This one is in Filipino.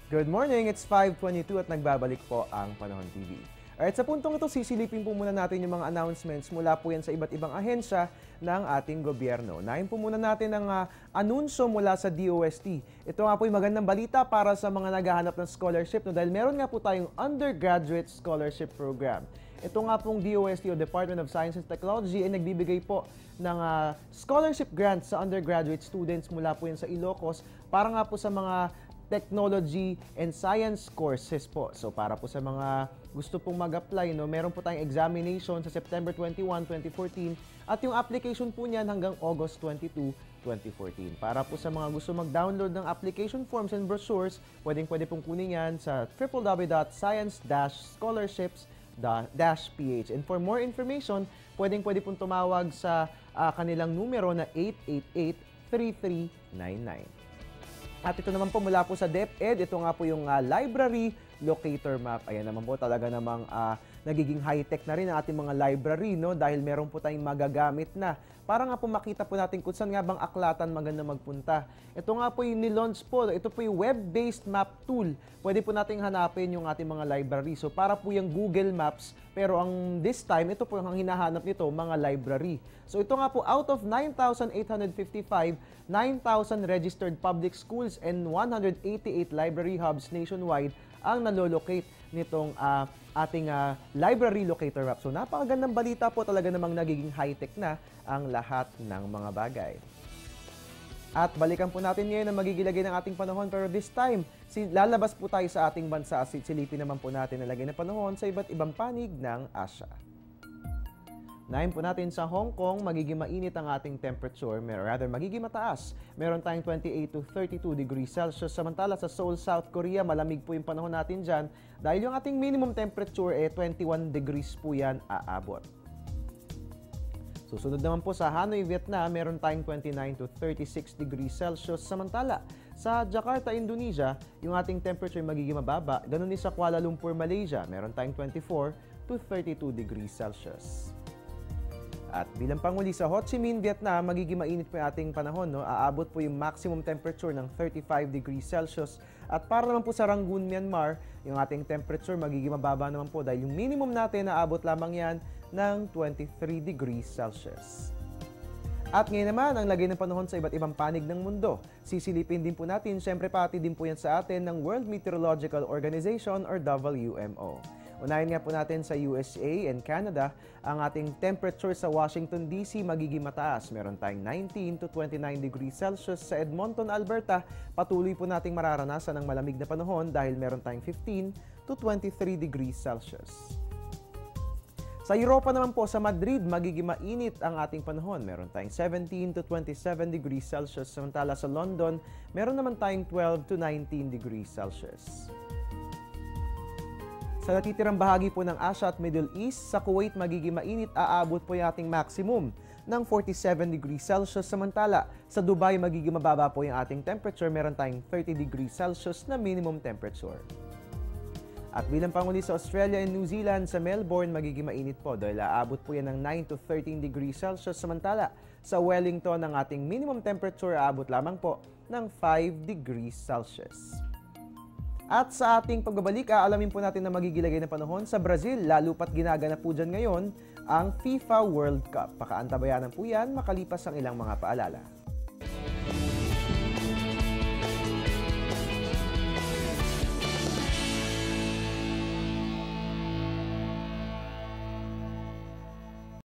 Good morning, it's 5:22 at nagbabalik po ang Panahon TV. Alright, sa puntong ito, sisilipin po muna natin yung mga announcements mula po yan sa iba't ibang ahensya ng ating gobyerno. Unahin po muna natin ang anunsyo mula sa DOST. Ito nga po yung magandang balita para sa mga naghahanap ng scholarship dahil meron nga po tayong undergraduate scholarship program. Ito nga pong DOST o Department of Science and Technology ay nagbibigay po ng scholarship grants sa undergraduate students mula po yan sa Ilocos para nga po sa mga technology and science courses po. So para po sa mga gusto pong mag-apply, meron po tayong examination sa September 21, 2014 at yung application po niyan hanggang August 22, 2014. Para po sa mga gusto mag-download ng application forms and brochures, pwede pong kunin yan sa www.science-scholarships.ph. And for more information, pwede pong tumawag sa kanilang numero na 888-3399. At ito naman po mula po sa DepEd, ito nga po yung library locator map. Ayan naman po talaga namang nagiging high-tech na rin ang ating mga library, dahil meron po tayong magagamit na. Para nga po makita po natin kung saan nga bang aklatan maganda magpunta. Ito nga po yung nilaunch po, ito po yung web-based map tool. Pwede po nating hanapin yung ating mga library. So para po yung Google Maps, pero this time, ito po yung hinahanap nito, mga library. So ito nga po, out of 9,855, 9,000 registered public schools and 188 library hubs nationwide ang nalolocate nitong ating library locator map. So napakagandang balita po, talaga namang nagiging high-tech na ang lahat ng mga bagay. At balikan po natin ngayon ang magigilagay ng ating panahon, pero this time, lalabas po tayo sa ating bansa. Silipin naman po natin ang lagay ng panahon sa iba't ibang panig ng Asya. Unahin po natin sa Hong Kong, magiging mainit ang ating temperature, magiging mataas. Meron tayong 28 to 32 degrees Celsius. Samantala sa Seoul, South Korea, malamig po yung panahon natin dyan dahil yung ating minimum temperature 21 degrees po yan aabot. Susunod naman po sa Hanoi, Vietnam, meron tayong 29 to 36 degrees Celsius. Samantala sa Jakarta, Indonesia, yung ating temperature magiging mababa. Ganun din sa Kuala Lumpur, Malaysia, meron tayong 24 to 32 degrees Celsius. At bilang panguli sa Ho Chi Minh, Vietnam, magiging mainit po yung ating panahon. Aabot po yung maximum temperature ng 35 degrees Celsius. At para naman po sa Rangoon, Myanmar, yung ating temperature magiging mababa naman po dahil yung minimum natin aabot lamang yan ng 23 degrees Celsius. At ngayon naman, ang lagay ng panahon sa iba't ibang panig ng mundo. Sisilipin din po natin, syempre pati din po yan sa atin ng World Meteorological Organization or WMO. Unahin nga po natin sa USA and Canada, ang ating temperature sa Washington, D.C. magiging mataas. Meron tayong 19 to 29 degrees Celsius. Sa Edmonton, Alberta, patuloy po nating mararanasan ng malamig na panahon dahil meron tayong 15 to 23 degrees Celsius. Sa Europa naman po, sa Madrid, magiging mainit ang ating panahon. Meron tayong 17 to 27 degrees Celsius. Samantala sa London, meron naman tayong 12 to 19 degrees Celsius. Sa natitirang bahagi po ng Asia at Middle East, sa Kuwait magiging mainit, aabot po yung ating maximum ng 47 degrees Celsius. Samantala, sa Dubai magiging mababa po yung ating temperature, meron tayong 30 degrees Celsius na minimum temperature. At bilang panguli sa Australia and New Zealand, sa Melbourne magiging mainit po dahil aabot po yan ng 9 to 13 degrees Celsius. Samantala, sa Wellington ang ating minimum temperature aabot lamang po ng 5 degrees Celsius. At sa ating pagbabalik, aalamin po natin na magigilagay na panahon sa Brazil, lalo pat ginagana po dyan ngayon ang FIFA World Cup. Pakaantabayanan po yan makalipas ang ilang mga paalala.